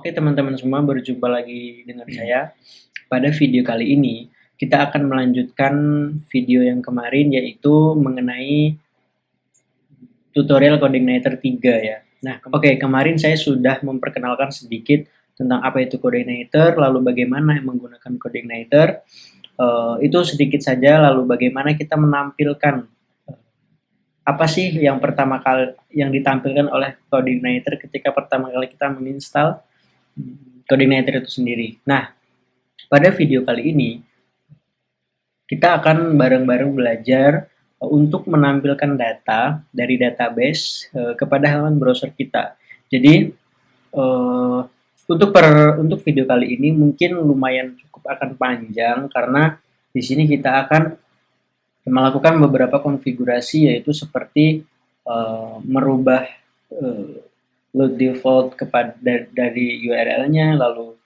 Oke teman-teman semua, berjumpa lagi dengan saya. Pada video kali ini, kita akan melanjutkan video yang kemarin, yaitu mengenai tutorial Coordinator 3 ya. Nah, kemarin saya sudah memperkenalkan sedikit tentang apa itu Coordinator, lalu bagaimana menggunakan Coordinator. Itu sedikit saja, lalu bagaimana kita menampilkan apa sih yang pertama kali yang ditampilkan oleh Coordinator ketika pertama kali kita menginstal Coordinator itu sendiri. Nah, pada video kali ini kita akan bareng-bareng belajar untuk menampilkan data dari database kepada halaman browser kita. Jadi untuk video kali ini mungkin lumayan cukup akan panjang karena di sini kita akan melakukan beberapa konfigurasi, yaitu seperti merubah load default dari URL-nya, lalu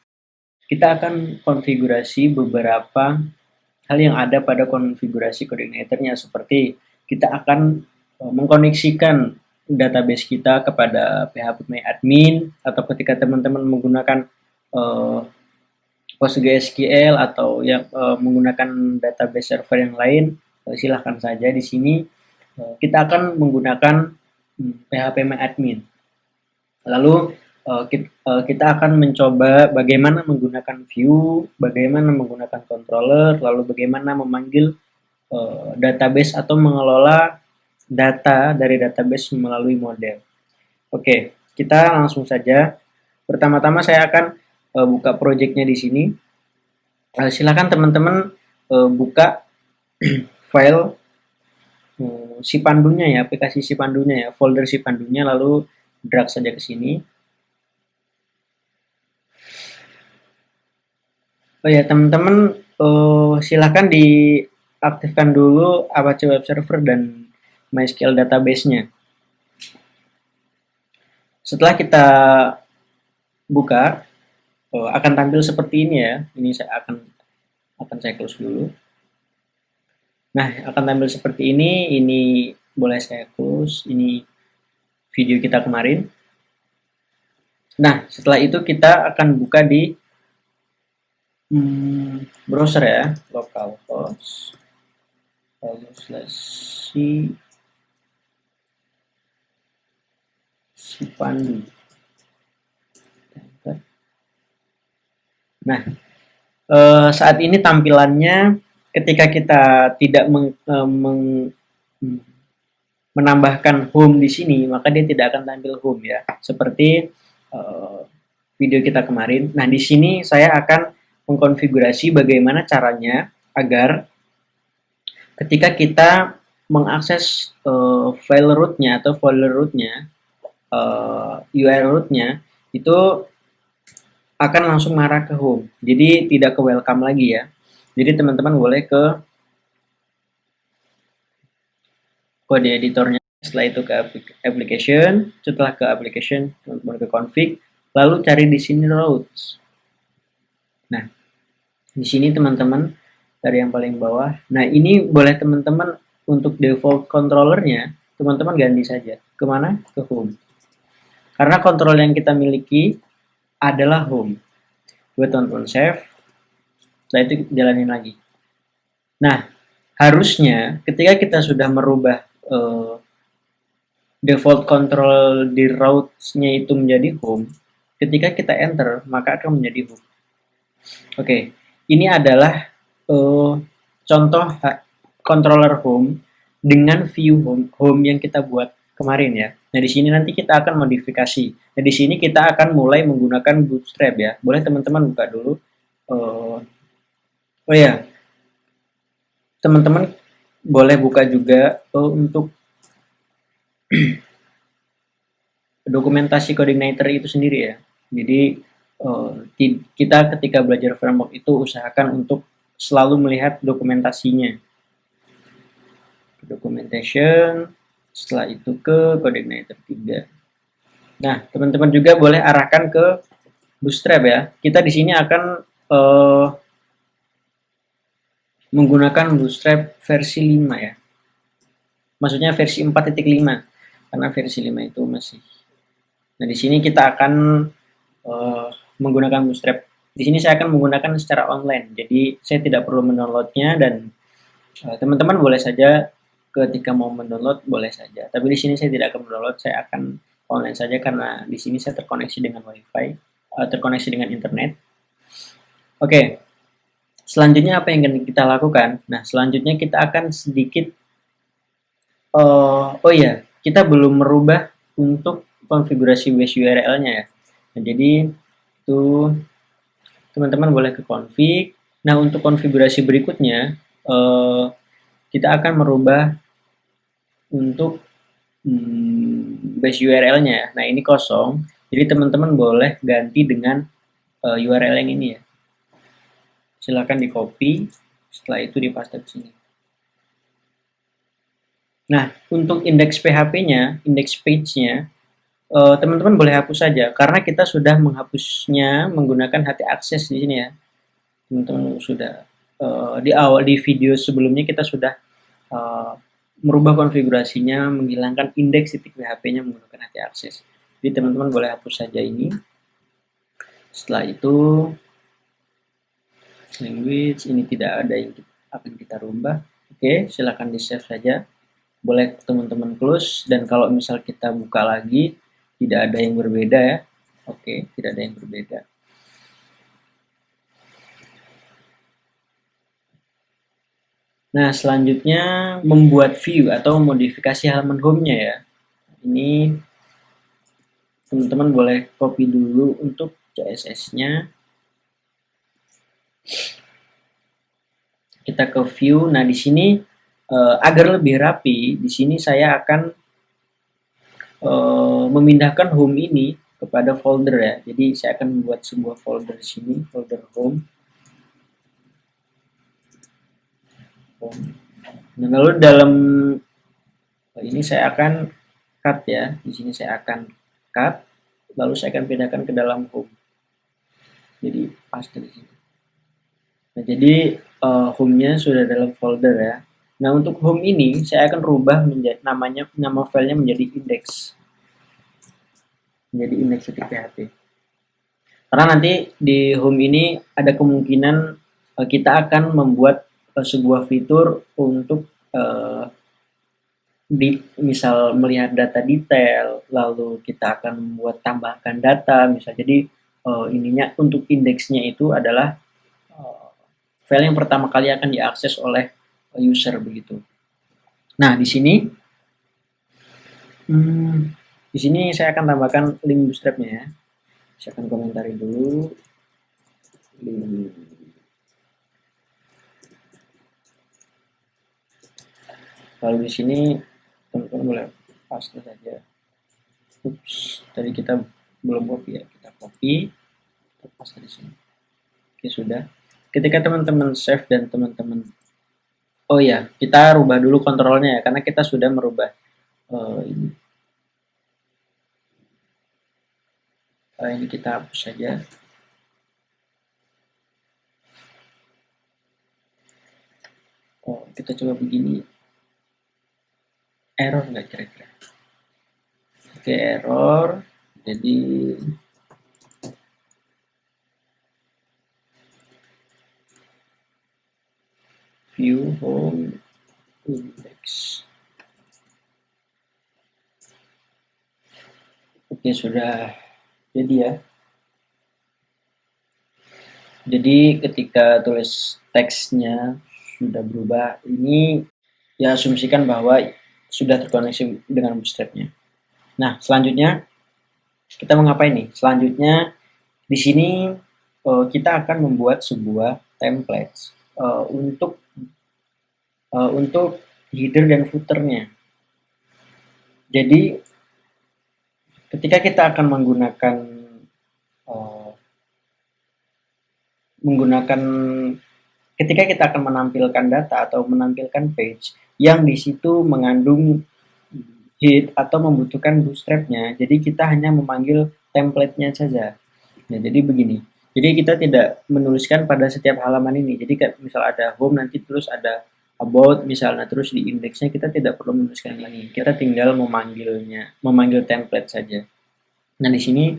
kita akan konfigurasi beberapa hal yang ada pada konfigurasi koordinatornya, seperti kita akan mengkoneksikan database kita kepada php.my-admin, atau ketika teman-teman menggunakan PostgreSQL atau yang menggunakan database server yang lain, silahkan saja. Di sini kita akan menggunakan php.my-admin. Lalu kita akan mencoba bagaimana menggunakan view, bagaimana menggunakan controller, lalu bagaimana memanggil database atau mengelola data dari database melalui model. Oke, kita langsung saja. Pertama-tama saya akan buka projectnya di sini. Silakan teman-teman buka file si pandunya ya, aplikasi si pandunya ya, folder si pandunya, lalu drag saja ke sini. Oh ya teman-teman, silakan diaktifkan dulu Apache Web Server dan MySQL database-nya. Setelah kita buka, akan tampil seperti ini ya. Ini saya akan saya close dulu. Nah, akan tampil seperti ini. Ini boleh saya close. Ini video kita kemarin. Nah, setelah itu kita akan buka di browser ya, localhost si pandu. Nah, saat ini tampilannya ketika kita tidak menambahkan home di sini, maka dia tidak akan tampil home ya, seperti video kita kemarin. Nah, di sini saya akan mengkonfigurasi bagaimana caranya agar ketika kita mengakses file root-nya atau folder root-nya, URL root-nya, itu akan langsung mengarah ke home. Jadi tidak ke welcome lagi ya. Jadi teman-teman boleh ke kode editornya, setelah itu ke application, setelah ke application teman-teman ke config, lalu cari di sini routes. Nah, di sini teman-teman dari yang paling bawah. Nah, ini boleh teman-teman untuk default controllernya teman-teman ganti saja. Kemana? Ke home. Karena kontrol yang kita miliki adalah home. Buat teman-teman save. Setelah itu jalanin lagi. Nah, harusnya ketika kita sudah merubah default control di routes-nya itu menjadi home, ketika kita enter maka akan menjadi home. Oke, ini adalah contoh controller home dengan view home yang kita buat kemarin ya. Nah, di sini nanti kita akan modifikasi. Nah, di sini kita akan mulai menggunakan Bootstrap ya. Boleh teman-teman buka dulu. Oh ya, teman-teman boleh buka juga untuk dokumentasi Coordinator itu sendiri ya. Jadi kita ketika belajar framework itu usahakan untuk selalu melihat dokumentasinya. Documentation, setelah itu ke Coordinator 3. Nah, teman-teman juga boleh arahkan ke Bootstrap ya. Kita di sini akan menggunakan Bootstrap versi 5 ya. Maksudnya versi 4.5. Karena versi 5 itu masih. Nah, di sini kita akan menggunakan Bootstrap. Di sini saya akan menggunakan secara online, jadi saya tidak perlu mendownloadnya dan teman-teman boleh saja ketika mau mendownload boleh saja. Tapi di sini saya tidak akan mendownload, saya akan online saja karena di sini saya terkoneksi dengan WiFi, terkoneksi dengan internet. Oke, selanjutnya apa yang akan kita lakukan? Nah, selanjutnya kita akan sedikit, oh iya, kita belum merubah untuk konfigurasi base URL-nya ya. Nah, jadi itu teman-teman boleh ke config. Nah, untuk konfigurasi berikutnya, kita akan merubah untuk base URL-nya ya. Nah, ini kosong, jadi teman-teman boleh ganti dengan URL yang ini ya. Silakan di copy, setelah itu dipaste ke sini. Nah, untuk indeks PHP-nya, indeks page-nya, teman-teman boleh hapus saja karena kita sudah menghapusnya menggunakan htaccess di sini ya. Teman-teman sudah di awal di video sebelumnya kita sudah merubah konfigurasinya menghilangkan indeks .php-nya menggunakan htaccess. Jadi teman-teman boleh hapus saja ini. Setelah itu language ini tidak ada yang akan kita rubah. Oke, silakan di save saja. Boleh teman-teman close, dan kalau misal kita buka lagi tidak ada yang berbeda ya. Oke, tidak ada yang berbeda. Nah, selanjutnya membuat view atau modifikasi halaman home-nya ya. Ini teman-teman boleh copy dulu untuk CSS-nya. Kita ke view. Nah, di sini agar lebih rapi, di sini saya akan memindahkan home ini kepada folder ya. Jadi saya akan membuat sebuah folder di sini, folder home. Nah, lalu dalam ini saya akan cut ya. Di sini saya akan cut, lalu saya akan pindahkan ke dalam home. Jadi paste di sini. Nah, jadi home-nya sudah dalam folder ya. Nah, untuk home ini saya akan rubah menjadi nama filenya menjadi index. Menjadi index.php. Karena nanti di home ini ada kemungkinan kita akan membuat sebuah fitur untuk misal melihat data detail, lalu kita akan membuat tambahkan data, misal. Jadi ininya untuk indeksnya itu adalah file yang pertama kali akan diakses oleh user begitu. Nah, di sini saya akan tambahkan link Bootstrap-nya ya. Saya akan komentari dulu link. Lalu di sini teman-teman boleh paste saja. Ups, tadi kita belum copy ya, kita copy, kita paste di sini. Oke, sudah. Ketika teman-teman save dan teman-teman, oh ya, kita rubah dulu kontrolnya ya, karena kita sudah merubah ini. Ini kita hapus saja. Oh, kita coba begini. Error nggak kira-kira? Oke, error. Jadi view home index. Oke, sudah jadi ya. Jadi ketika tulis teksnya sudah berubah, ini ya asumsikan bahwa sudah terkoneksi dengan Bootstrap-nya. Nah, selanjutnya kita mau ngapain nih? Selanjutnya di sini kita akan membuat sebuah template untuk header dan footer-nya. Jadi ketika kita akan ketika kita akan menampilkan data atau menampilkan page yang di situ mengandung head atau membutuhkan Bootstrap-nya, jadi kita hanya memanggil template-nya saja. Nah, jadi begini. Jadi kita tidak menuliskan pada setiap halaman ini. Jadi misal ada home, nanti terus ada about misalnya, terus di indeksnya kita tidak perlu menuliskan lagi. Kita tinggal memanggil template saja. Nah, di sini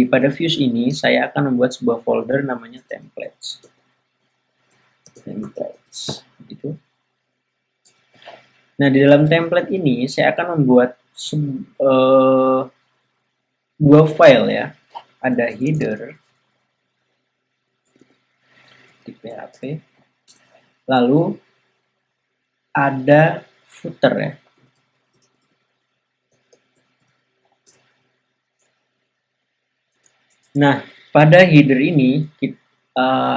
pada views ini saya akan membuat sebuah folder namanya templates. Gitu. Nah, di dalam template ini saya akan membuat dua file ya. Ada header di PHP, lalu ada footer ya. Nah, pada header ini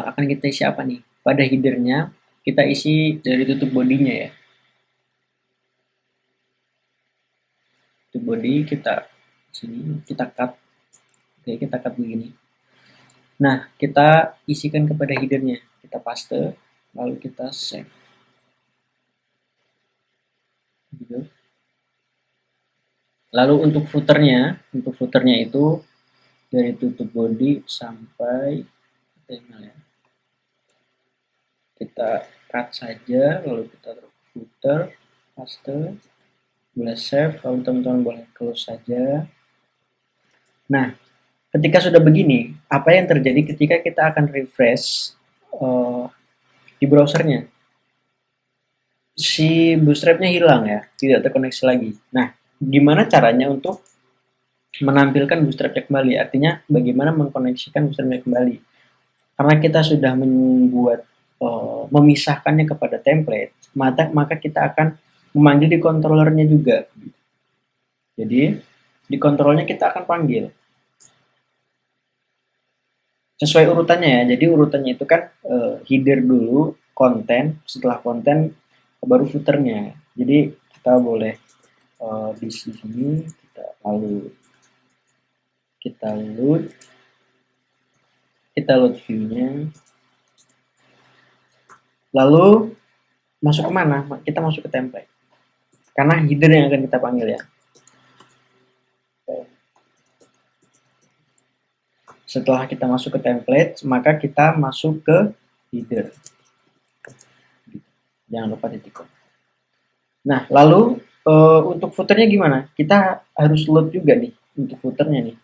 akan kita isi apa nih? Pada headernya kita isi dari tutup bodinya ya. Tutup body kita sini kita cut. Oke, kita cut begini. Nah, kita isikan kepada headernya. Kita paste, lalu kita save. Gitu. Lalu untuk footernya itu dari tutup body sampai HTML ya. Kita cut saja, lalu kita taruh footer, paste, boleh save, lalu teman-teman boleh close saja. Nah, ketika sudah begini, apa yang terjadi ketika kita akan refresh di browsernya? Si bootstrapnya hilang ya, tidak terkoneksi lagi. Nah, gimana caranya untuk menampilkan bootstrapnya kembali? Artinya bagaimana mengkoneksikan bootstrapnya kembali? Karena kita sudah membuat memisahkannya kepada template, maka kita akan memanggil di controllernya juga. Jadi di kontrolnya kita akan panggil sesuai urutannya ya. Jadi urutannya itu kan header dulu, konten, setelah konten baru footernya. Jadi kita boleh di sini kita lalu kita load view-nya, lalu masuk kemana? Kita masuk ke template, karena header yang akan kita panggil ya. Setelah kita masuk ke template, maka kita masuk ke header. Jangan lupa titik. Nah, lalu untuk footernya gimana? Kita harus load juga nih untuk footernya nih.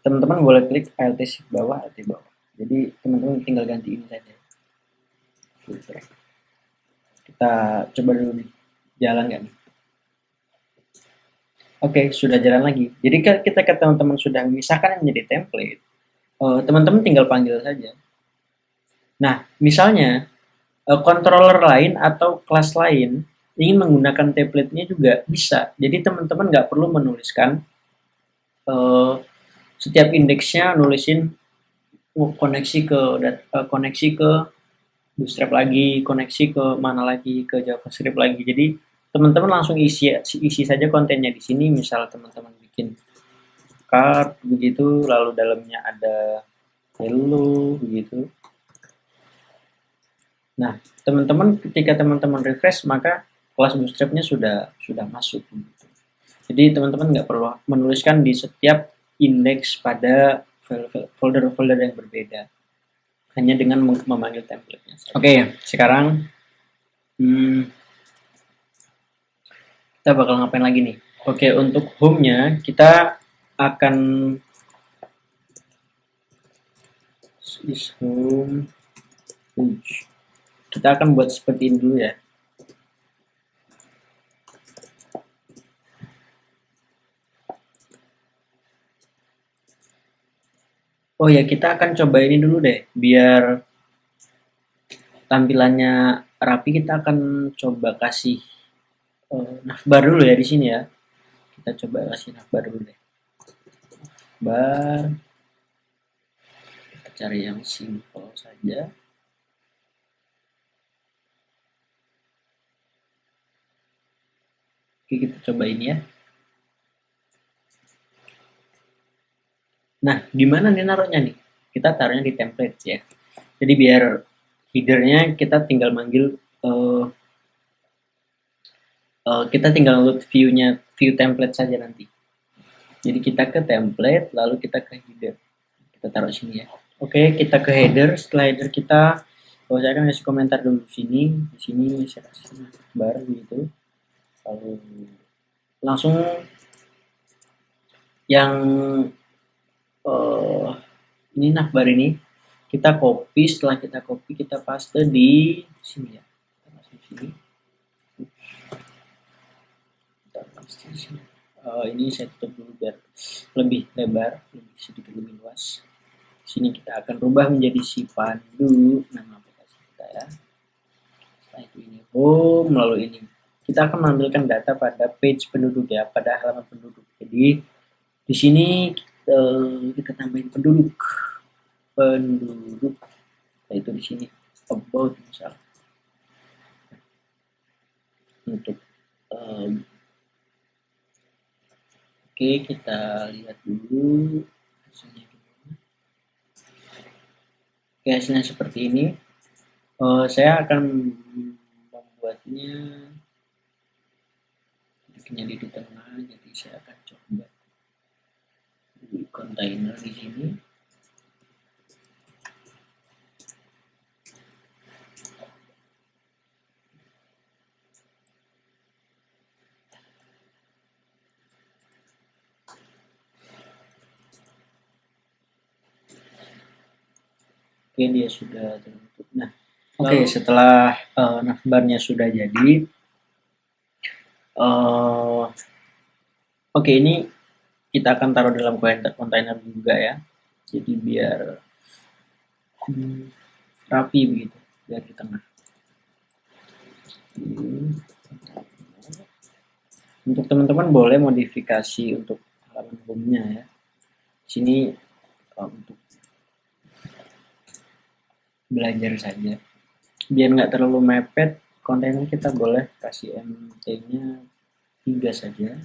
Teman-teman boleh klik Alt shift bawah, Alt bawah. Jadi teman-teman tinggal ganti ini saja. Footer. Kita coba dulu nih, jalan nggak nih? Oke, sudah jalan lagi. Jadi ketika teman-teman sudah memisahkan yang menjadi template, teman-teman tinggal panggil saja. Nah, misalnya controller lain atau kelas lain ingin menggunakan template-nya juga bisa. Jadi teman-teman nggak perlu menuliskan setiap indeksnya nulisin koneksi ke Bootstrap lagi, koneksi ke mana lagi, ke JavaScript lagi. Jadi teman-teman langsung isi saja kontennya di sini. Misal teman-teman bikin card begitu, lalu dalamnya ada hello begitu. Nah, teman-teman ketika teman-teman refresh maka kelas Bootstrapnya sudah masuk. Jadi teman-teman nggak perlu menuliskan di setiap indeks pada folder-folder yang berbeda, hanya dengan memanggil template-nya. Oke, sekarang kita bakal ngapain lagi nih? Oke, untuk home-nya kita akan home page. Kita akan buat seperti ini dulu ya. Oh ya, kita akan coba ini dulu deh, biar tampilannya rapi. Kita akan coba kasih navbar dulu ya di sini ya. Kita coba kasih navbar dulu deh. Navbar. Kita cari yang simple saja. Oke, kita coba ini ya. Nah, gimana nih naruhnya nih? Kita taruhnya di template ya. Jadi biar headernya kita tinggal manggil, kita tinggal load view template saja nanti. Jadi kita ke template, lalu kita ke header. Kita taruh sini ya. Oke, kita ke header. Setelah header kita, saya akan kasih komentar dulu sini. Di sini saya kasih bar gitu. Lalu langsung yang ini navbar ini kita copy, setelah kita copy kita paste di sini ya. Kita paste di sini. Kita paste di sini. Ini saya tutup dulu biar lebih lebar, sedikit lebih luas. Sini kita akan rubah menjadi si pandu nama aplikasi kita ya. Setelah itu ini home, lalu ini kita akan mengambilkan data pada page penduduk ya, pada halaman penduduk. Jadi di sini kita tambahin penduduk, yaitu di sini about misalnya. Untuk oke, kita lihat dulu hasilnya gimana. Oke, hasilnya seperti ini. Saya akan membuatnya di tengah, jadi saya akan coba di kontainer di sini. Oke, dia sudah terbentuk. Nah, oke, setelah navbarnya sudah jadi, oke, ini kita akan taruh dalam kontainer juga ya. Jadi biar rapi begitu, biar di tengah. Untuk teman-teman boleh modifikasi untuk halaman home-nya ya. Sini untuk belajar saja. Biar nggak terlalu mepet, kontainer kita boleh kasih MT-nya 3 saja.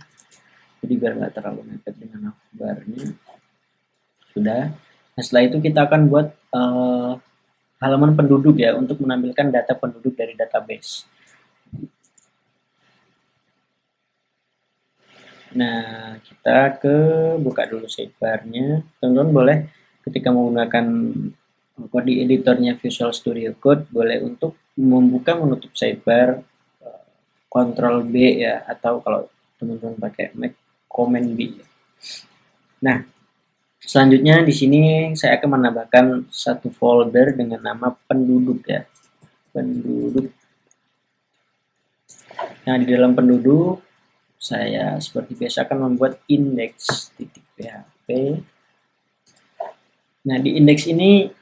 Jadi biar nggak terlalu mepet dengan navbarnya. Sudah. Nah, setelah itu kita akan buat halaman penduduk ya, untuk menampilkan data penduduk dari database. Nah, kita buka dulu sidebar-nya. Teman-teman boleh ketika menggunakan kode editornya Visual Studio Code, boleh untuk membuka menutup sidebar Ctrl B ya, atau kalau teman-teman pakai Mac Command B. Nah, selanjutnya di sini saya akan menambahkan satu folder dengan nama penduduk ya. Penduduk. Nah, di dalam penduduk saya seperti biasa akan membuat index.php. Nah, di indeks ini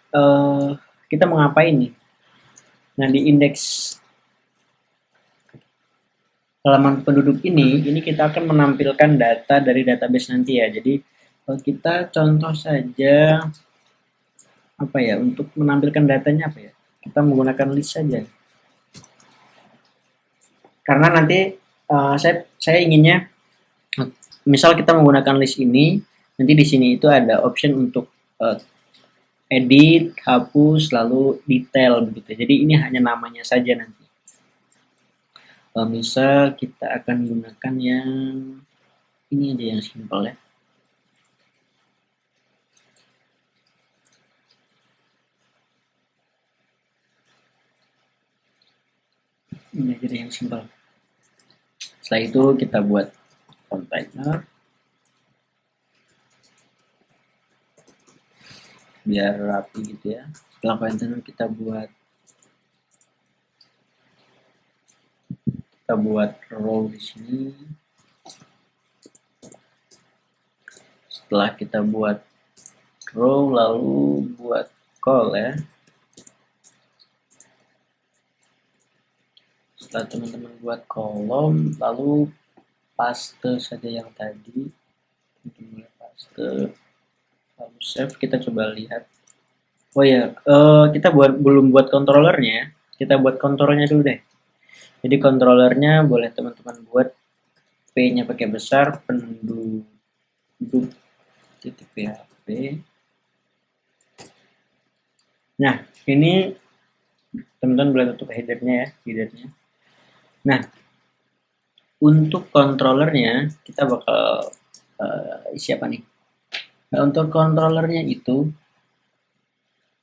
kita mau ngapain nih? Nah, di indeks halaman penduduk ini kita akan menampilkan data dari database nanti ya. Jadi kita contoh saja apa ya, untuk menampilkan datanya apa ya? Kita menggunakan list saja. Karena nanti saya inginnya, misal kita menggunakan list ini, nanti di sini itu ada option untuk edit, hapus, lalu detail begitu. Jadi ini hanya namanya saja nanti. Misal kita akan gunakan yang ini aja, yang simple ya. Ini aja yang simple. Setelah itu kita buat container biar rapi gitu ya. Setelah container kita buat row di sini. Setelah kita buat row, lalu buat call ya. Setelah teman-teman buat kolom, lalu paste saja yang tadi. Teman-teman paste, lalu save. Kita coba lihat. Oh ya, kita belum buat controllernya. Kita buat controllernya dulu deh. Jadi controllernya boleh teman-teman buat P-nya pakai besar, penduduk.php. Nah, ini teman-teman boleh tutup headernya ya, Nah, untuk controllernya kita bakal siapa nih? Nah, untuk controllernya itu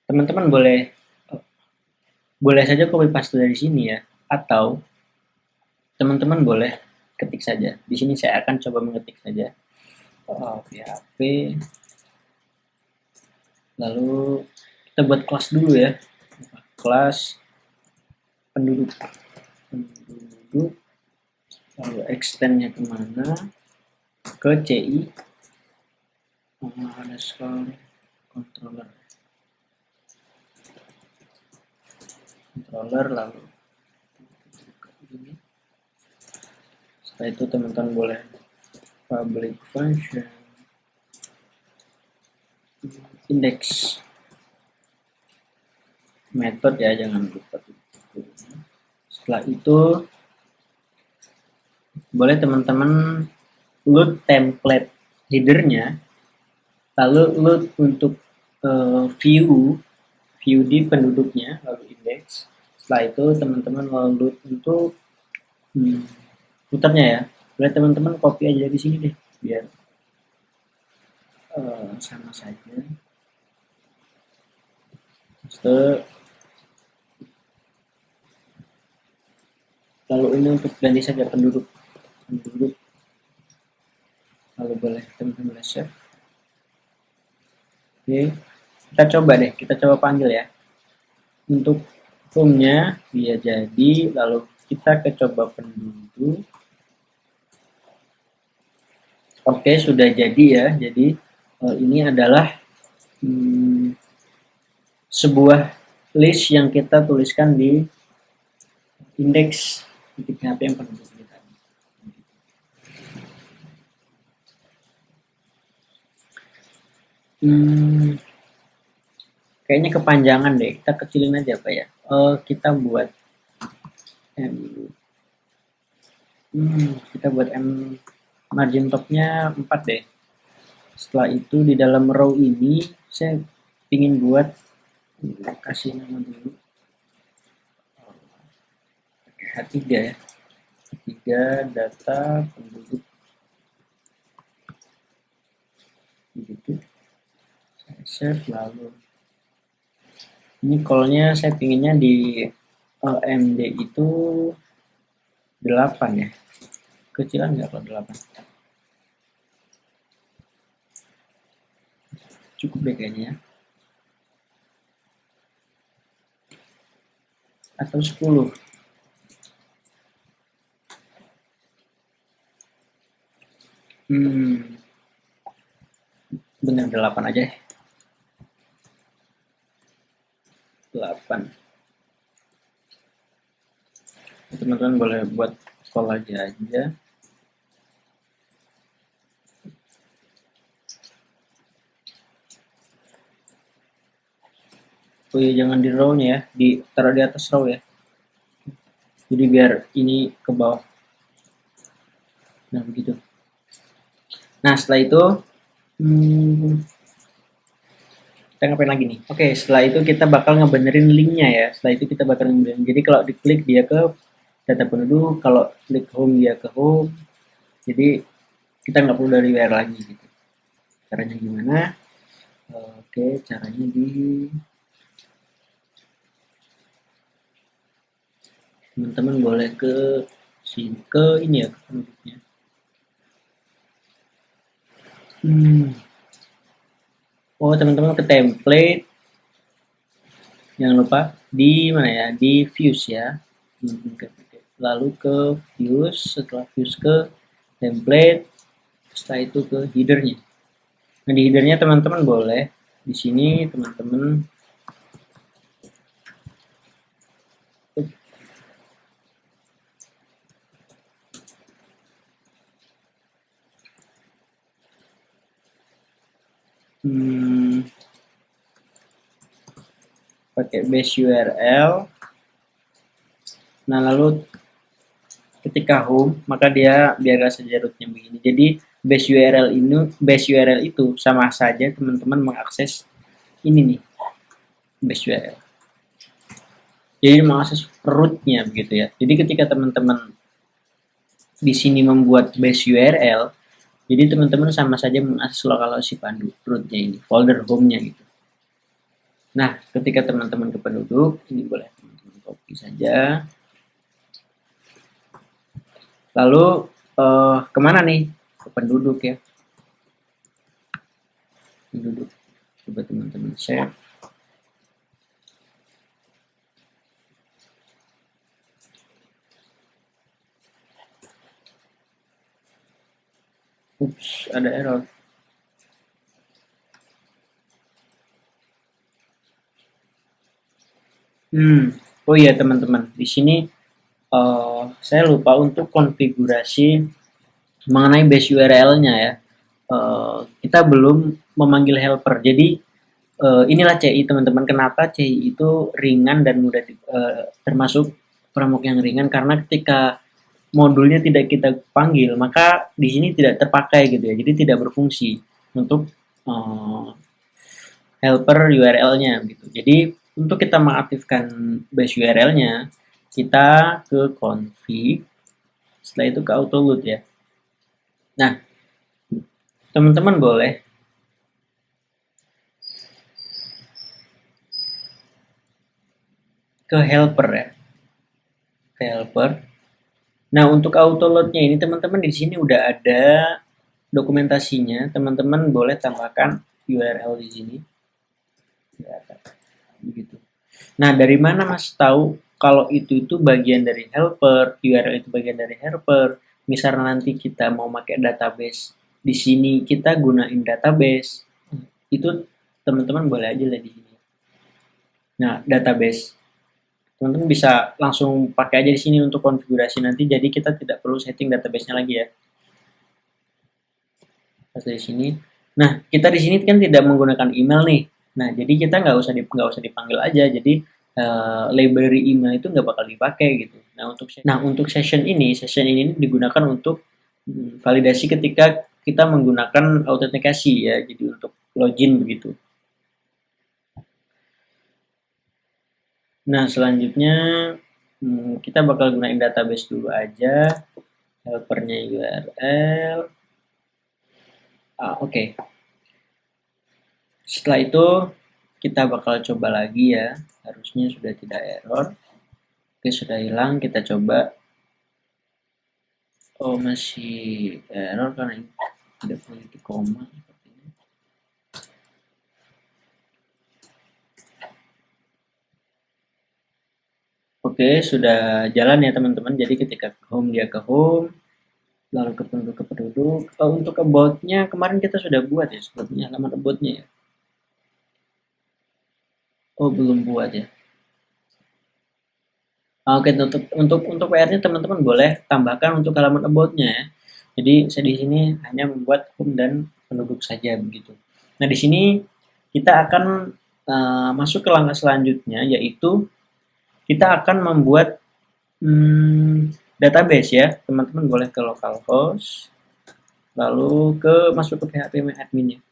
teman-teman boleh saja copy paste dari sini ya, atau teman-teman boleh ketik saja. Di sini saya akan coba mengetik saja. PHP Lalu kita buat kelas dulu ya, kelas penduduk, lalu extendnya kemana, ke CI underscore controller, lalu ini. Setelah itu teman-teman boleh public function index method ya, jangan lupa. Setelah itu boleh teman-teman load template headernya, lalu load untuk view di penduduknya, lalu index. Setelah itu teman-teman load untuk footernya ya. Boleh teman-teman copy aja di sini deh, biar sama saja. Lalu ini untuk ganti saja penduduk, lalu boleh teman-teman save. Oke, kita coba deh, kita coba panggil ya. Untuk home-nya dia jadi, lalu kita ke coba penduduk. Oke, sudah jadi ya. Jadi ini adalah sebuah list yang kita tuliskan di indeks titik.php yang penduduk kita. Kayaknya kepanjangan deh, kita kecilin aja Pak ya. Kita buat margin topnya 4 deh. Setelah itu di dalam row ini saya ingin buat, kasih nama dulu H3 ya, H3 data penduduk begitu. Saya save, lalu ini call-nya saya pinginnya di MD itu 8 ya, kecilan nggak kalau 8? Cukup deh kayaknya ya, atau 10. Bener 8 aja ya. 8. Teman-teman boleh buat call aja. Oh iya, jangan di row-nya ya, taruh di atas row ya. Jadi biar ini ke bawah. Nah, begitu. Nah, setelah itu kita ngapain lagi nih? Oke, setelah itu kita bakal ngebenerin linknya ya. Setelah itu kita bakal ngebenerin. Jadi kalau diklik dia ke data penduduk, kalau klik home dia ke home. Jadi kita nggak perlu dari WR lagi gitu. Caranya gimana? Oke, caranya teman-teman boleh ke sini, ke ini ya, ke penduduknya. Oh, teman-teman ke template, jangan lupa di mana ya, di views ya, lalu ke views, setelah views ke template, setelah itu ke headernya. Nah, di headernya teman-teman boleh di sini teman-teman pakai base URL. Nah, lalu ketika home, maka dia biarkan saja rootnya begini. Jadi base URL itu sama saja teman-teman mengakses ini nih, base URL. Jadi mengakses rootnya begitu ya. Jadi ketika teman-teman di sini membuat base URL, jadi teman-teman sama saja mengakses lokalisasi rootnya ini, folder home-nya gitu. Nah, ketika teman-teman ke penduduk, ini boleh teman-teman copy saja. Lalu kemana nih? Ke penduduk ya. Penduduk. Coba teman-teman save. Ups, ada error. Oh iya teman-teman, di sini saya lupa untuk konfigurasi mengenai base URL-nya ya. Kita belum memanggil helper. Jadi inilah CI teman-teman. Kenapa CI itu ringan dan mudah termasuk framework yang ringan, karena ketika modulnya tidak kita panggil, maka di sini tidak terpakai gitu ya. Jadi tidak berfungsi untuk helper URL-nya gitu. Jadi untuk kita mengaktifkan base URL-nya, kita ke config, setelah itu ke autoload ya. Nah, teman-teman boleh ke helper ya, ke helper. Nah, untuk autoload-nya ini teman-teman di sini udah ada dokumentasinya. Teman-teman boleh tambahkan URL di sini. Begitu. Nah, dari mana Mas tahu kalau itu bagian dari helper, URL itu bagian dari helper? Misalnya nanti kita mau pakai database, di sini kita gunain database, itu teman-teman boleh aja lah di sini. Nah, database, teman-teman bisa langsung pakai aja di sini untuk konfigurasi nanti, jadi kita tidak perlu setting database-nya lagi ya. Pas dari sini. Nah, kita di sini kan tidak menggunakan email nih. Nah, jadi kita nggak usah dipanggil aja. Jadi library email itu nggak bakal dipakai gitu. Nah untuk session ini digunakan untuk validasi ketika kita menggunakan autentikasi ya. Jadi untuk login begitu. Nah selanjutnya kita bakal gunain database dulu aja. Helpernya URL. Oke. Setelah itu kita bakal coba lagi ya. Harusnya sudah tidak error. Oke, sudah hilang. Kita coba. Oh, masih error karena tidak memiliki koma. Oke, sudah jalan ya teman-teman. Jadi ketika ke home, dia ke home. Lalu ke penduduk. Untuk about-nya kemarin kita sudah buat ya. Sepertinya halaman about-nya ya. Oh, belum buat ya. Oke, untuk PR-nya teman-teman boleh tambahkan untuk halaman about-nya ya. Jadi saya di sini hanya membuat home dan penduduk saja begitu. Nah, di sini kita akan masuk ke langkah selanjutnya, yaitu kita akan membuat database ya. Teman-teman boleh ke localhost, lalu masuk ke PHP admin-nya.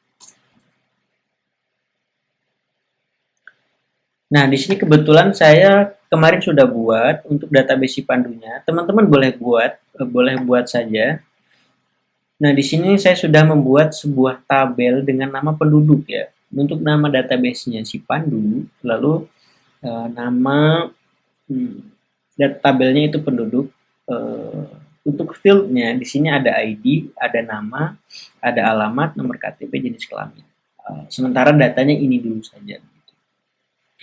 Nah, di sini kebetulan saya kemarin sudah buat untuk database si Pandunya. Teman-teman boleh buat saja. Nah, di sini saya sudah membuat sebuah tabel dengan nama penduduk ya. Untuk nama database-nya si Pandu, lalu nama tabelnya itu penduduk. Untuk field-nya di sini ada ID, ada nama, ada alamat, nomor KTP, jenis kelamin. Sementara datanya ini dulu saja.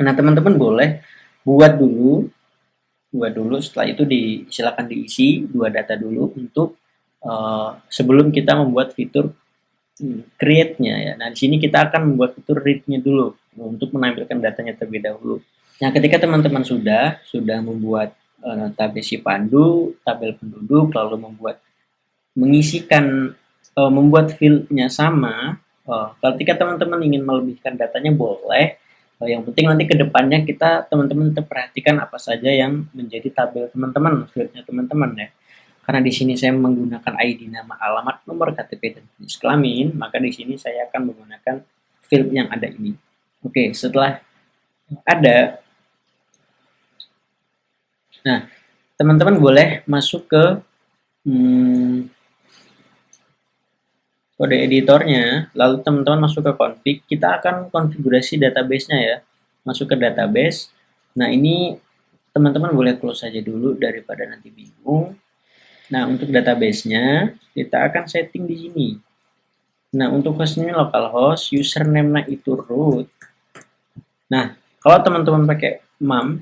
Nah, teman-teman boleh buat dulu, setelah itu silakan diisi 2 data dulu untuk sebelum kita membuat fitur create-nya ya. Nah, di sini kita akan membuat fitur read-nya dulu untuk menampilkan datanya terlebih dahulu. Nah, ketika teman-teman sudah membuat tabel Pandu, tabel penduduk, lalu membuat field-nya sama, ketika teman-teman ingin melebihkan datanya boleh. Yang penting nanti ke depannya teman-teman tetap perhatikan apa saja yang menjadi tabel teman-teman, fieldnya teman-teman ya. Karena di sini saya menggunakan ID, nama, alamat, nomor KTP, dan jenis kelamin, maka di sini saya akan menggunakan field yang ada ini. Oke, setelah ada, nah teman-teman boleh masuk ke kode editornya, lalu teman-teman masuk ke config, kita akan konfigurasi database-nya ya. Masuk ke database. Nah, ini teman-teman boleh close saja dulu daripada nanti bingung. Nah, untuk database-nya kita akan setting di sini. Nah, untuk hostnya localhost, username-nya itu root. Nah, kalau teman-teman pakai mum,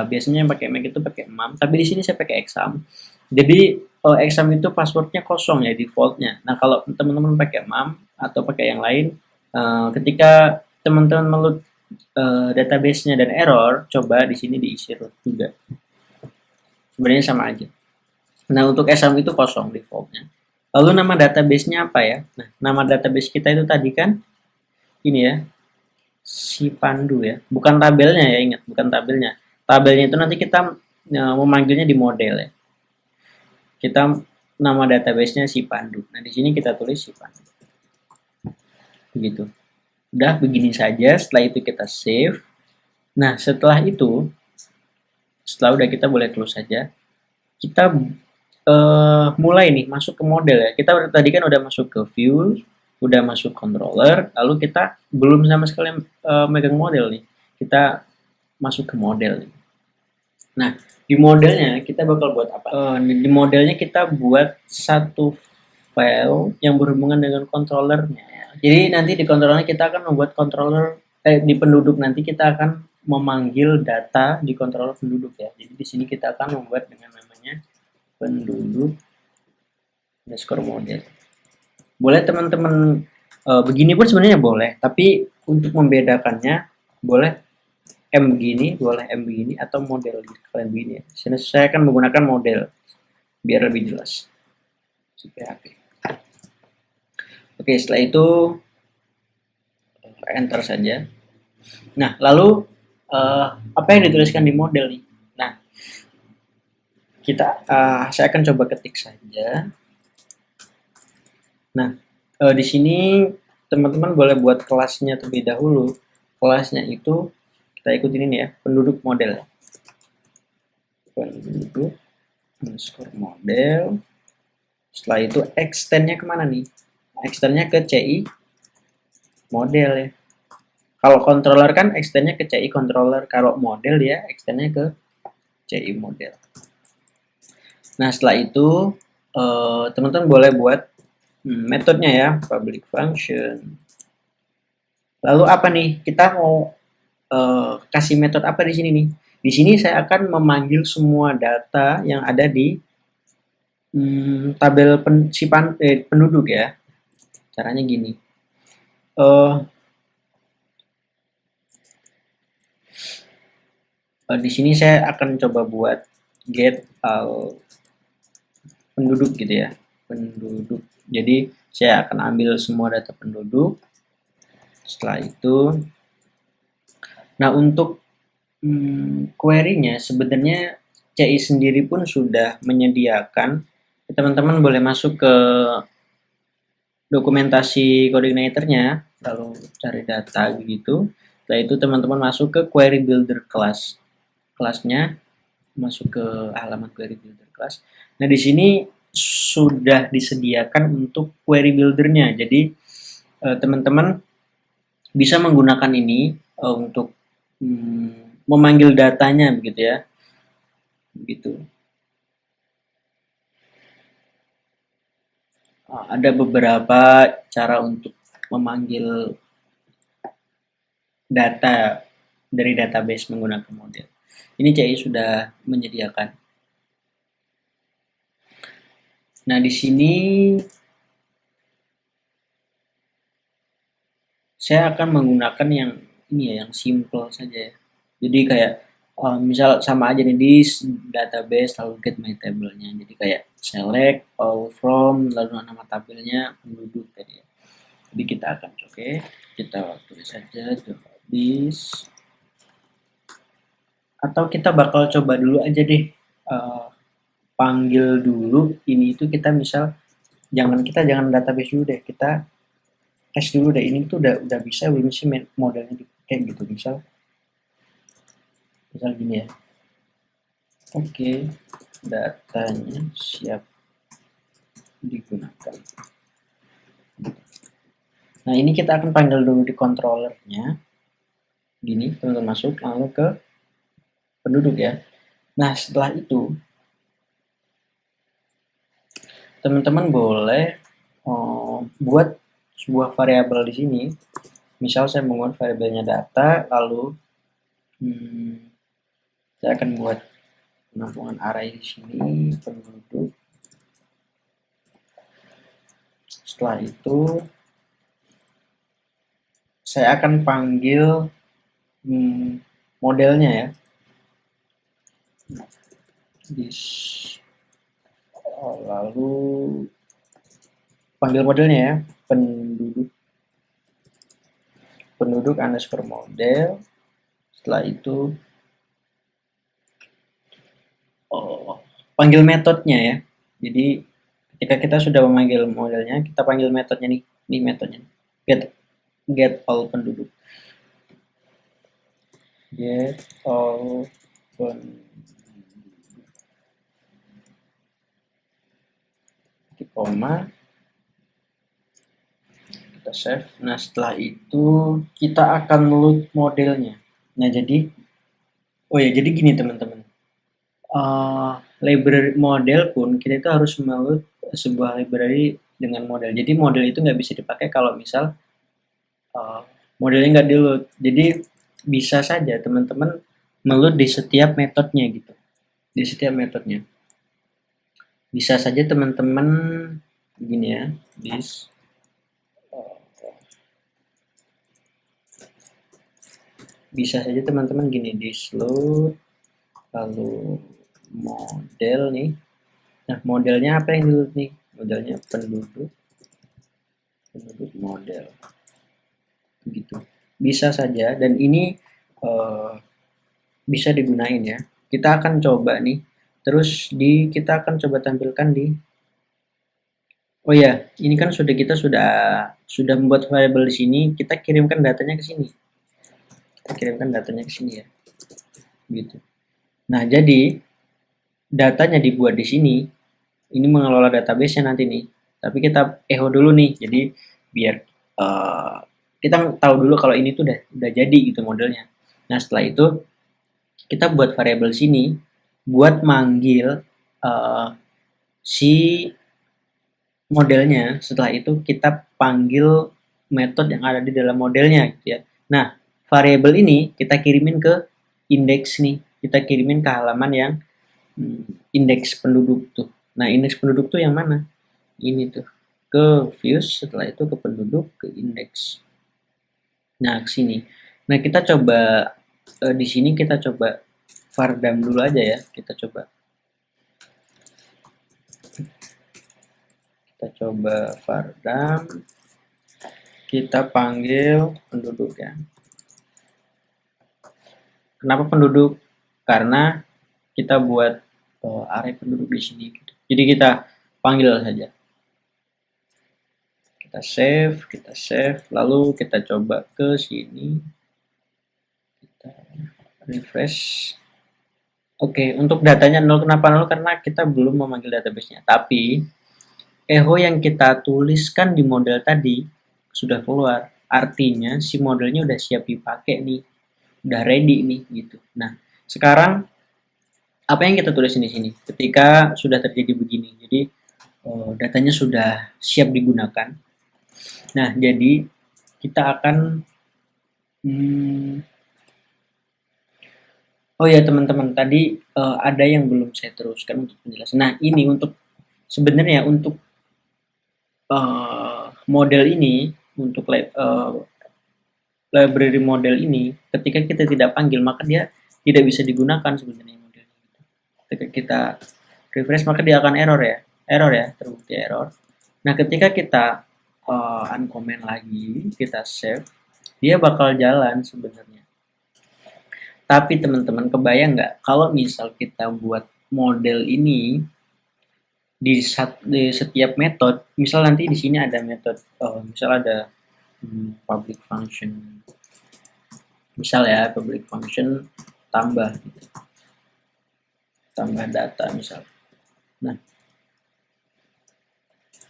biasanya yang pakai Mac itu pakai mum, tapi di sini saya pakai exam. Jadi exam itu passwordnya kosong ya defaultnya. Nah, kalau teman-teman pakai mum atau pakai yang lain, ketika teman-teman meload database-nya dan error, coba di sini diisi root juga. Sebenarnya sama aja. Nah, untuk exam itu kosong defaultnya. Lalu nama database-nya apa ya? Nah, nama database kita itu tadi kan ini ya, si Pandu ya. Bukan tabelnya ya, ingat, bukan tabelnya. Tabelnya itu nanti kita memanggilnya di model ya. Kita nama database-nya si Pandu. Nah, di sini kita tulis si Pandu. Begitu. Udah begini saja, setelah itu kita save. Nah, setelah itu, setelah udah kita boleh close saja. Kita mulai nih masuk ke model ya. Kita tadi kan udah masuk ke view, udah masuk controller, lalu kita belum sama sekali megang model nih. Kita masuk ke model nih. Nah, di modelnya kita bakal buat apa? Di modelnya kita buat satu file yang berhubungan dengan controllernya. Jadi nanti di controllernya kita akan membuat controller di penduduk nanti kita akan memanggil data di controller penduduk ya. Jadi di sini kita akan membuat dengan namanya penduduk underscore model. Boleh teman-teman begini pun sebenarnya boleh, tapi untuk membedakannya boleh M begini, boleh M begini, atau model kalian begini ya. Sini saya akan menggunakan model biar lebih jelas. PHP. Oke, setelah itu enter saja. Nah, lalu apa yang dituliskan di model nih? Nah, saya akan coba ketik saja. Nah, di sini teman-teman boleh buat kelasnya terlebih dahulu. Kelasnya itu kita ikutin ini ya, penduduk model. Penduduk underscore model. Setelah itu extendnya kemana nih? Extendnya ke CI model ya. Kalau controller kan extendnya ke CI controller. Kalau model ya extendnya ke CI model. Nah, setelah itu teman-teman boleh buat metodenya ya, public function. Lalu apa nih? Kita mau kasih metode apa di sini nih? Di sini saya akan memanggil semua data yang ada di tabel penduduk ya. Caranya gini. Di sini saya akan coba buat get penduduk gitu ya. Penduduk. Jadi saya akan ambil semua data penduduk. Setelah itu, nah untuk query-nya sebenarnya CI sendiri pun sudah menyediakan. Teman-teman boleh masuk ke dokumentasi coordinator-nya, lalu cari data gitu. Setelah itu teman-teman masuk ke query builder class. Kelasnya masuk ke halaman query builder class. Nah, di sini sudah disediakan untuk query builder-nya. Jadi teman-teman bisa menggunakan ini untuk memanggil datanya begitu ya. Begitu. Ada beberapa cara untuk memanggil data dari database menggunakan model. Ini CI sudah menyediakan. Nah, di sini saya akan menggunakan yang ini ya, yang simple saja. Jadi kayak misal sama aja nih di database lalu get my table-nya. Jadi kayak select all from lalu nama tabelnya penduduk tadi ya. Jadi kita akan kita tulis saja this, atau kita bakal coba dulu aja deh panggil dulu ini itu kita misal jangan database dulu deh, kita tes dulu deh ini tuh udah bisa belum sih modelnya kayak gitu, misal gini ya. Oke, datanya siap digunakan. Nah, ini kita akan panggil dulu di controllernya. Gini, teman-teman masuk lalu ke penduduk ya. Nah, setelah itu teman-teman boleh buat sebuah variabel di sini. Misal saya membuat variabelnya data, lalu saya akan buat penampungan array di sini, penduduk. Setelah itu saya akan panggil modelnya ya. Lalu panggil modelnya ya, penduduk underscore model. Setelah itu panggil metodenya ya. Jadi ketika kita sudah memanggil modelnya, kita panggil metodenya nih, metodenya get all penduduk. Get all penduduk. Koma, kita save. Nah setelah itu kita akan load modelnya. Nah jadi jadi gini teman-teman, library model pun kita itu harus meload sebuah library dengan model. Jadi model itu nggak bisa dipakai kalau misal modelnya nggak di-load. Jadi bisa saja teman-teman meload di setiap metodenya gitu, di setiap metodenya. Bisa saja teman-teman begini ya, bisa saja teman-teman gini, this load, lalu model nih. Nah modelnya apa yang di-load nih? Modelnya penduduk model, gitu. Bisa saja, dan ini bisa digunain ya. Kita akan coba nih. Terus kita akan coba tampilkan di ini kan kita sudah membuat variabel di sini, kita kirimkan datanya ke sini. Kita kirimkan datanya ke sini ya. Gitu. Nah, jadi datanya dibuat di sini. Ini mengelola database-nya nanti nih. Tapi kita echo dulu nih. Jadi biar kita tahu dulu kalau ini tuh udah jadi gitu modelnya. Nah, setelah itu kita buat variabel sini buat manggil si modelnya. Setelah itu kita panggil metode yang ada di dalam modelnya gitu ya. Nah, variabel ini kita kirimin ke indeks nih. Kita kirimin ke halaman yang indeks penduduk tuh. Nah, indeks penduduk tuh yang mana? Ini tuh. Ke views, setelah itu ke penduduk, ke indeks. Nah, ke sini. Nah, kita coba di sini kita coba vardam dulu aja ya. Kita coba vardam, kita panggil penduduk ya. Kenapa penduduk? Karena kita buat array penduduk di sini gitu. Jadi kita panggil saja. Kita save, lalu kita coba ke sini. Kita refresh. Oke, untuk datanya 0, kenapa 0? Karena kita belum memanggil database-nya. Tapi echo yang kita tuliskan di model tadi sudah keluar. Artinya si modelnya udah siap dipakai nih. Udah ready nih gitu. Nah, sekarang apa yang kita tulis di sini? Ketika sudah terjadi begini. Jadi datanya sudah siap digunakan. Nah, jadi kita akan oh ya teman-teman, tadi ada yang belum saya teruskan untuk penjelasan. Nah, ini untuk sebenarnya untuk model ini, untuk library model ini, ketika kita tidak panggil, maka dia tidak bisa digunakan sebenarnya model ini. Ketika kita refresh, maka dia akan error ya, terbukti error. Nah, ketika kita uncomment lagi, kita save, dia bakal jalan sebenarnya. Tapi teman-teman kebayang nggak kalau misal kita buat model ini di setiap metode, misal nanti di sini ada metode, misal ada public function, misal ya public function tambah data misal.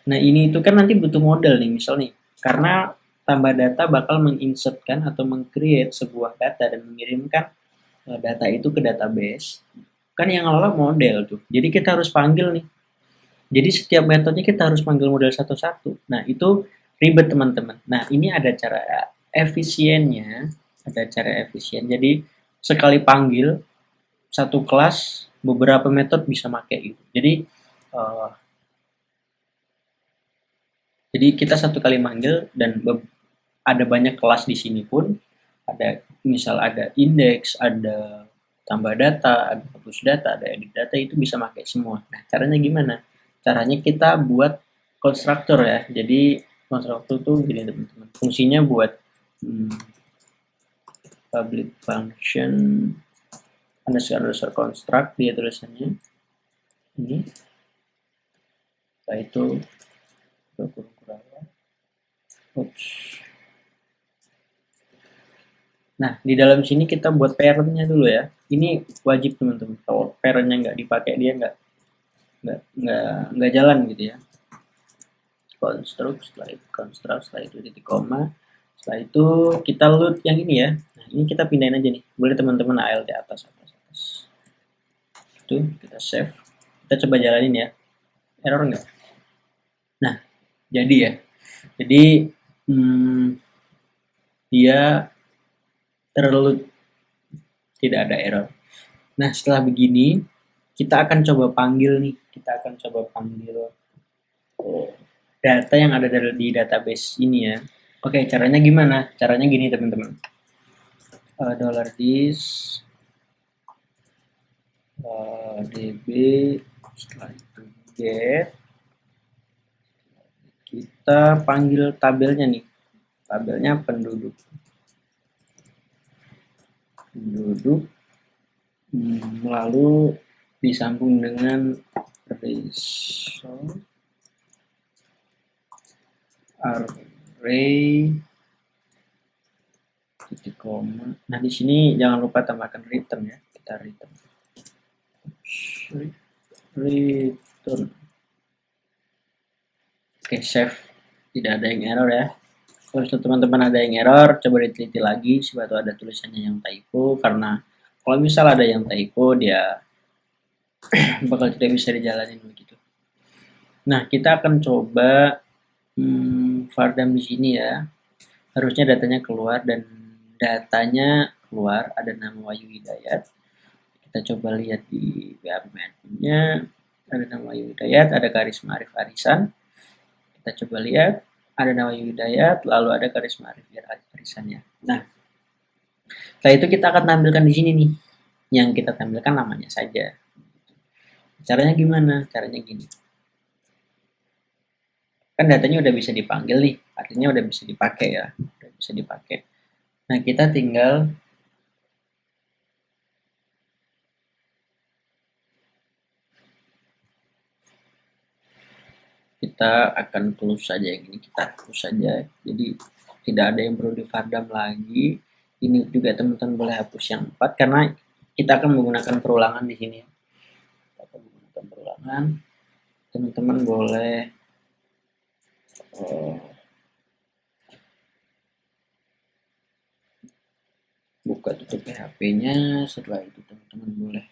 Nah ini itu kan nanti butuh model nih misal nih, karena tambah data bakal menginsertkan atau meng-create sebuah data dan mengirimkan data itu ke database. Kan yang ngelola model tuh. Jadi kita harus panggil nih. Jadi setiap metodenya kita harus panggil model satu-satu. Nah itu ribet teman-teman. Nah, ini ada cara efisiennya, Jadi sekali panggil satu kelas beberapa metode bisa pakai gitu. Uh, jadi kita satu kali manggil dan ada banyak kelas di sini pun, ada misal ada indeks, ada tambah data, ada hapus data, ada edit data, itu bisa pakai semua. Nah, caranya gimana? Caranya kita buat konstruktor ya. Jadi konstruktor tuh gini teman-teman. Fungsinya buat public function underscore construct, dia tulisannya ini. Setelah itu nah, di dalam sini kita buat parentnya dulu ya. Ini wajib teman-teman. Kalau parentnya nggak dipakai, dia nggak jalan gitu ya. Setelah itu titik koma. Setelah itu kita load yang ini ya. Nah, ini kita pindahin aja nih. Boleh teman-teman AL di atas. Itu kita save. Kita coba jalanin ya. Error nggak? Nah, jadi ya. Jadi dia terload, tidak ada error. Nah, setelah begini kita akan coba panggil nih. Data yang ada di database ini ya. Oke, caranya gimana? Caranya gini teman-teman. $this db, setelah itu get, kita panggil tabelnya nih. Tabelnya penduduk, lalu disambung dengan array titik koma. Nah, di sini jangan lupa tambahkan return ya. Kita return. Oke, save. Tidak ada yang error ya. Kalau teman-teman ada yang error, coba diteliti lagi siapa tahu ada tulisannya yang typo, karena kalau misal ada yang typo dia bakal tidak bisa dijalanin begitu. Nah, kita akan coba Fardam di sini ya. Harusnya datanya keluar, dan datanya keluar ada nama Wahyu Hidayat. Kita coba lihat di PHP adminnya, ada nama Wahyu Hidayat, ada Karisma Arif Arisan. Kita coba lihat, ada nama Wahyu Hidayat, lalu ada Karisma Arif Arisannya. Nah, setelah itu kita akan tampilkan di sini nih. Yang kita tampilkan namanya saja. Caranya gimana? Caranya gini. Kan datanya udah bisa dipanggil nih, artinya udah bisa dipakai ya. Udah bisa dipakai. Nah, kita tinggal kita akan close saja yang ini, kita close saja. Jadi tidak ada yang perlu di Fardam lagi. Ini juga teman-teman boleh hapus yang 4 karena kita akan menggunakan perulangan di sini. Kita akan menggunakan perulangan. Teman-teman boleh buka tutup PHP-nya. Setelah itu teman-teman boleh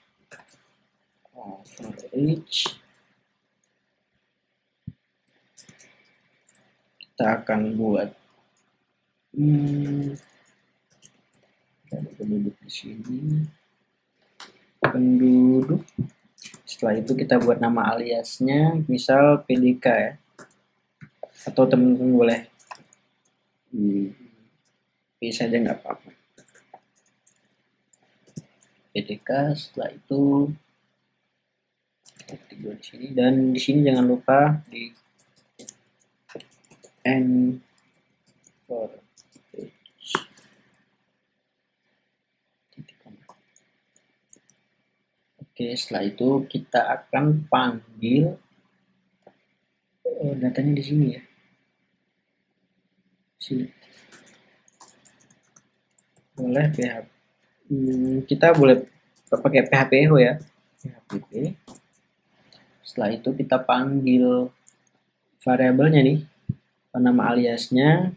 for each. Kita akan buat ada penduduk di sini, penduduk. Setelah itu kita buat nama aliasnya, misal PDK ya, atau teman-teman boleh bisa aja nggak apa-apa. PDK. Setelah itu ketik di sini, dan di sini jangan lupa di end for each. Oke, setelah itu kita akan panggil datanya di sini ya. Sini. Boleh PHP. Kita boleh pakai PHPHO ya. PHP. Setelah itu kita panggil variabelnya nih, nama aliasnya,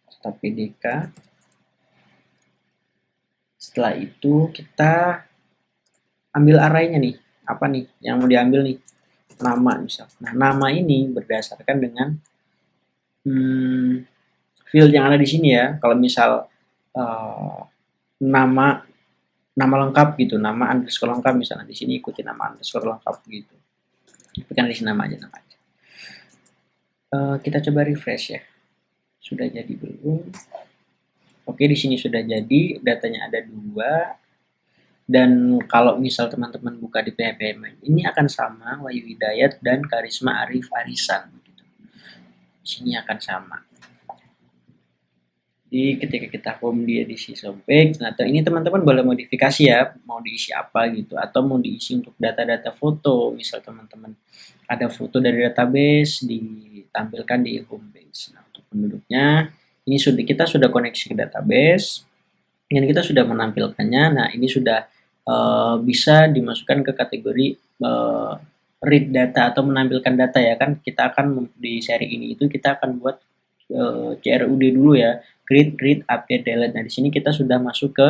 start PDK. Setelah itu kita ambil arraynya nih, apa nih yang mau diambil nih, nama misal. Nah, nama ini berdasarkan dengan field yang ada di sini ya. Kalau misal uh, nama nama lengkap gitu, nama underscore lengkap, misalnya di sini ikuti nama underscore lengkap gitu. Bukan di sini nama aja. Kita coba refresh ya. Sudah jadi belum? Oke, di sini sudah jadi, datanya ada 2. Dan kalau misal teman-teman buka di PHP ini akan sama Wahyu Hidayat dan Karisma Arif Arisan. Gitu. Di sini akan sama. Jadi ketika kita home di edisi homepage, nah ini teman-teman boleh modifikasi ya, mau diisi apa gitu, atau mau diisi untuk data-data foto, misal teman-teman ada foto dari database ditampilkan di homepage. Nah untuk penduduknya, ini kita sudah koneksi ke database, dan kita sudah menampilkannya. Nah ini sudah bisa dimasukkan ke kategori read data atau menampilkan data ya kan. Kita akan di seri ini itu kita akan buat CRUD dulu ya, create, read, update, delete. Nah di sini kita sudah masuk ke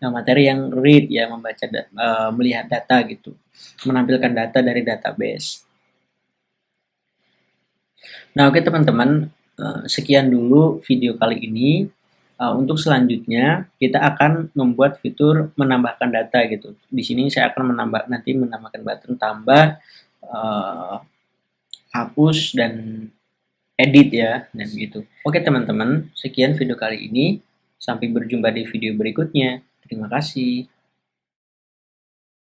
materi yang read ya, membaca melihat data gitu, menampilkan data dari database. Nah oke teman-teman, sekian dulu video kali ini. Untuk selanjutnya kita akan membuat fitur menambahkan data gitu. Di sini saya akan menambahkan button tambah, hapus dan edit ya, dan gitu. Oke teman-teman, sekian video kali ini. Sampai berjumpa di video berikutnya. Terima kasih.